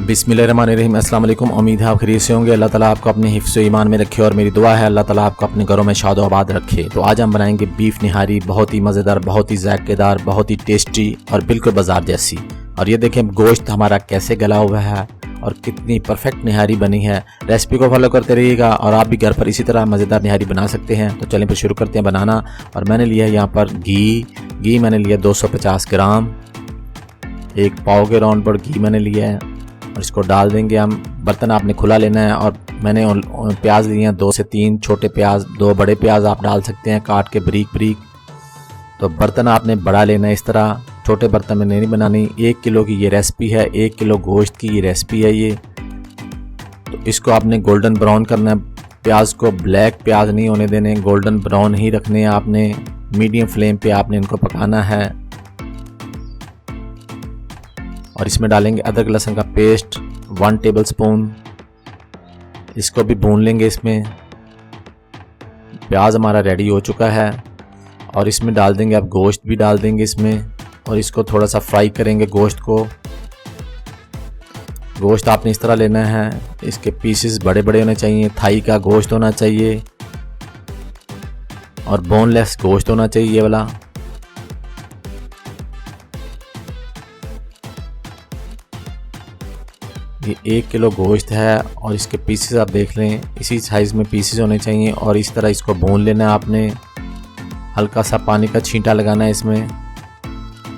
बिस्मिल्लाहिर्रहमानिर्रहीम। अस्सलाम वालेकुम। उम्मीद है आप खैरियत से होंगे। अल्लाह ताला आपको अपने हिफ्ज़ व ईमान में रखे और मेरी दुआ है अल्लाह ताला आपको अपने घरों में शाद व आबाद रखे। तो आज हम बनाएंगे बीफ निहारी, बहुत ही मज़ेदार, बहुत ही ज़ायकेदार, बहुत ही टेस्टी और बिल्कुल बाजार जैसी। और ये देखें गोश्त हमारा कैसे गला हुआ है और कितनी परफेक्ट निहारी बनी है। रेसिपी को फॉलो करते रहिएगा और आप भी घर पर इसी तरह मज़ेदार निहारी बना सकते हैं। तो चलें फिर शुरू करते हैं बनाना। और मैंने लिया है यहाँ पर घी मैंने लिया 250 ग्राम, एक पाव के राउंड पर घी मैंने लिया है और इसको डाल देंगे हम। बर्तन आपने खुला लेना है। और मैंने प्याज लिए हैं 2 से 3 छोटे प्याज, 2 बड़े प्याज आप डाल सकते हैं काट के बारीक बारीक। तो बर्तन आपने बड़ा लेना है, इस तरह छोटे बर्तन में नहीं बनानी। 1 किलो की ये रेसिपी है, 1 किलो गोश्त की ये रेसिपी है ये। तो इसको आपने गोल्डन ब्राउन करना है। प्याज को ब्लैक प्याज नहीं होने देने, गोल्डन ब्राउन ही रखने हैं आपने। मीडियम फ्लेम पे आपने इनको पकाना है। और इसमें डालेंगे अदरक लहसुन का पेस्ट 1 टेबलस्पून, इसको भी भून लेंगे। इसमें प्याज हमारा रेडी हो चुका है और इसमें डाल देंगे, अब गोश्त भी डाल देंगे इसमें और इसको थोड़ा सा फ्राई करेंगे गोश्त को। गोश्त आपने इस तरह लेना है, इसके पीसेस बड़े बड़े होने चाहिए, थाई का गोश्त होना चाहिए और बोनलेस गोश्त होना चाहिए ये वाला। ये 1 किलो गोश्त है और इसके पीसेस आप देख लें, इसी साइज़ में पीसेस होने चाहिए। और इस तरह इसको भून लेना है आपने। हल्का सा पानी का छींटा लगाना है इसमें,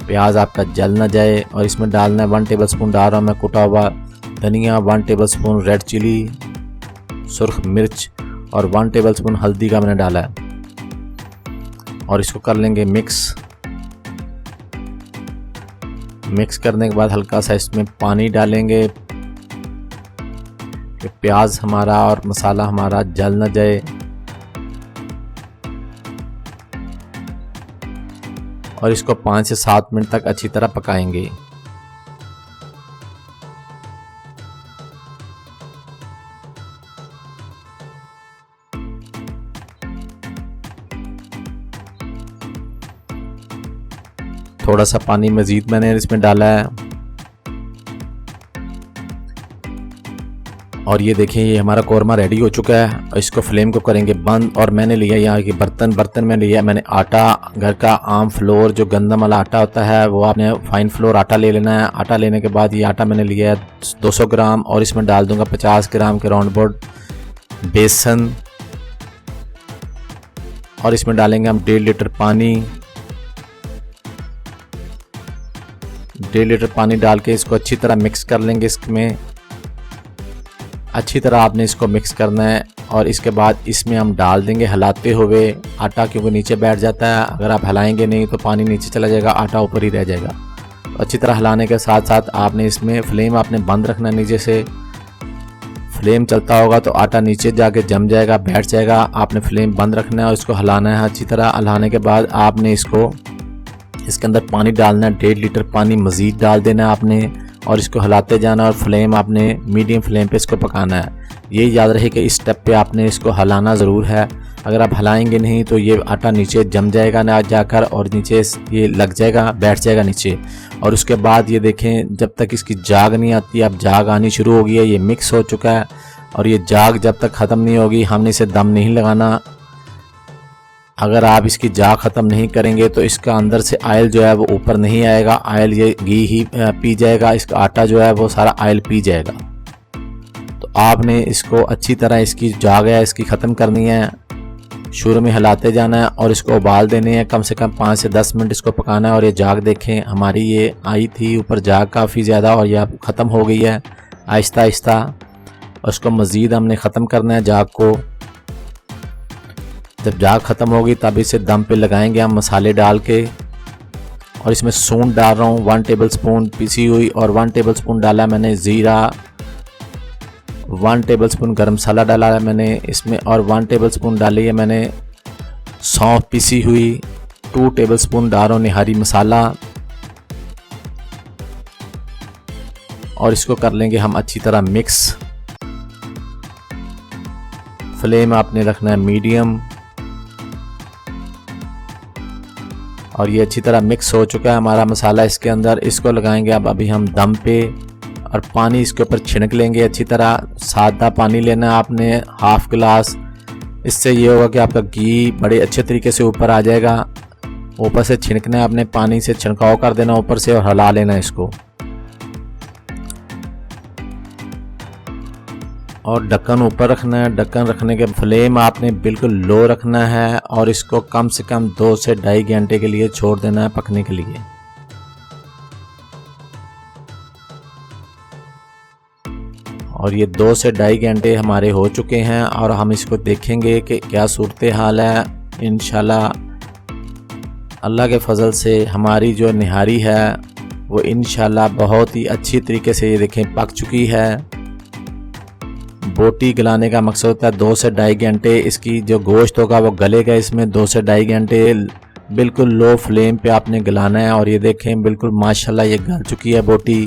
प्याज आपका जल ना जाए। और इसमें डालना है 1 टेबलस्पून डाल रहा हूँ मैं कुटा हुआ धनिया, 1 टेबलस्पून रेड चिली सुर्ख मिर्च और 1 टेबलस्पून हल्दी का मैंने डाला है। और इसको कर लेंगे मिक्स करने के बाद हल्का सा इसमें पानी डालेंगे कि प्याज हमारा और मसाला हमारा जल न जाए। और इसको 5 से 7 मिनट तक अच्छी तरह पकाएंगे। थोड़ा सा पानी मज़ीद मैंने इसमें डाला है। और ये देखें ये हमारा कौरमा रेडी हो चुका है। और इसको फ्लेम को करेंगे बंद। और मैंने लिया यहाँ के बर्तन में लिया मैंने आटा, घर का आम फ्लोर जो गंदम वाला आटा होता है वो आपने फाइन फ्लोर आटा ले लेना है। आटा लेने के बाद ये आटा मैंने लिया है 200 ग्राम और इसमें डाल दूंगा 50 ग्राम के राउंड अबाउट बेसन। और इसमें डालेंगे हम 1.5 लीटर पानी। 1.5 लीटर पानी डाल के इसको अच्छी तरह मिक्स कर लेंगे। इसमें अच्छी तरह आपने इसको मिक्स करना है। और इसके बाद इसमें हम डाल देंगे हिलाते हुए आटा, क्योंकि नीचे बैठ जाता है। अगर आप हिलाएंगे नहीं तो पानी नीचे चला जाएगा, आटा ऊपर ही रह जाएगा। तो अच्छी तरह हिलाने के साथ साथ आपने इसमें फ्लेम आपने बंद रखना है। नीचे से फ्लेम चलता होगा तो आटा नीचे जाके जम जाएगा, बैठ जाएगा। आपने फ्लेम बंद रखना है और इसको हिलाना है अच्छी तरह। हिलाने के बाद आपने इसके अंदर पानी डालना है, 1.5 लीटर पानी मज़ीद डाल देना है आपने। और इसको हिलाते जाना और फ्लेम आपने मीडियम फ्लेम पे इसको पकाना है। ये याद रहे कि इस स्टेप पे आपने इसको हिलाना ज़रूर है। अगर आप हिलाएंगे नहीं तो ये आटा नीचे जम जाएगा ना जाकर और नीचे ये लग जाएगा, बैठ जाएगा नीचे। और उसके बाद ये देखें जब तक इसकी जाग नहीं आती, अब जाग आनी शुरू हो गई है, ये मिक्स हो चुका है। और ये जाग जब तक ख़त्म नहीं होगी हमने इसे दम नहीं लगाना। अगर आप इसकी जाग ख़त्म नहीं करेंगे तो इसका अंदर से आयल जो है वो ऊपर नहीं आएगा, आयल ये घी ही पी जाएगा। इसका आटा जो है वो सारा आयल पी जाएगा। तो आपने इसको अच्छी तरह इसकी जाग है इसकी ख़त्म करनी है। शुरू में हिलाते जाना है और इसको उबाल देने हैं, कम से कम 5 से 10 मिनट इसको पकाना है। और ये जाग देखें हमारी ये आई थी ऊपर जाग काफ़ी ज़्यादा और यह ख़त्म हो गई है आहिस्ता आहिस्ता। और उसको मज़ीद हमने ख़त्म करना है जाग को। जब जाग ख़त्म होगी तब इसे दम पे लगाएंगे हम मसाले डाल के। और इसमें सूंठ डाल रहा हूँ 1 टेबलस्पून पिसी हुई और 1 टेबलस्पून डाला मैंने ज़ीरा, 1 टेबलस्पून गरम मसाला डाला है मैंने इसमें। और 1 टेबलस्पून डाली है मैंने सौंफ पिसी हुई, 2 टेबलस्पून डाल रहा हूँ निहारी मसाला। और इसको कर लेंगे हम अच्छी तरह मिक्स। फ्लेम आपने रखना है मीडियम। और ये अच्छी तरह मिक्स हो चुका है हमारा मसाला इसके अंदर। इसको लगाएंगे अब अभी हम दम पे और पानी इसके ऊपर छिड़क लेंगे अच्छी तरह। सादा पानी लेना है आपने, हाफ गिलास। इससे ये होगा कि आपका घी बड़े अच्छे तरीके से ऊपर आ जाएगा। ऊपर से छिड़कना है आपने, पानी से छिड़काव कर देना ऊपर से और हिला लेना इसको। और ढक्कन ऊपर रखना है। ढक्कन रखने के फ्लेम आपने बिल्कुल लो रखना है और इसको कम से कम 2 से 2.5 घंटे के लिए छोड़ देना है पकने के लिए। और ये 2 से 2.5 घंटे हमारे हो चुके हैं और हम इसको देखेंगे कि क्या सूरत हाल है। इंशाल्लाह अल्लाह के फजल से हमारी जो निहारी है वो इंशाल्लाह बहुत ही अच्छी तरीके से ये देखें पक चुकी है। बोटी गलाने का मकसद होता है 2 से 2.5 घंटे। इसकी जो गोश्त होगा वो गलेगा इसमें 2 से 2.5 घंटे। बिल्कुल लो फ्लेम पे आपने गलाना है। और ये देखें बिल्कुल माशाल्लाह ये गल चुकी है बोटी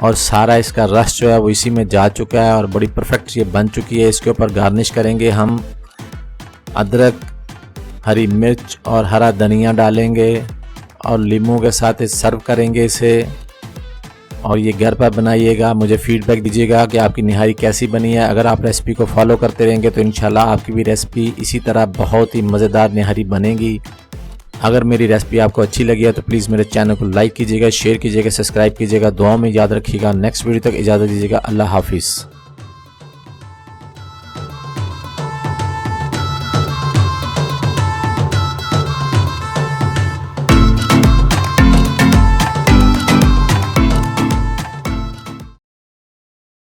और सारा इसका रस जो है वो इसी में जा चुका है और बड़ी परफेक्ट ये बन चुकी है। इसके ऊपर गार्निश करेंगे हम अदरक, हरी मिर्च और हरा धनिया डालेंगे और लीमू के साथ सर्व करेंगे इसे। और ये घर पर बनाइएगा, मुझे फीडबैक दीजिएगा कि आपकी निहारी कैसी बनी है। अगर आप रेसिपी को फॉलो करते रहेंगे तो इंशाल्लाह आपकी भी रेसिपी इसी तरह बहुत ही मज़ेदार निहारी बनेगी। अगर मेरी रेसिपी आपको अच्छी लगी है तो प्लीज़ मेरे चैनल को लाइक कीजिएगा, शेयर कीजिएगा, सब्सक्राइब कीजिएगा। दुआओं में याद रखिएगा। नेक्स्ट वीडियो तक इजाज़त दीजिएगा। अल्लाह हाफिज़।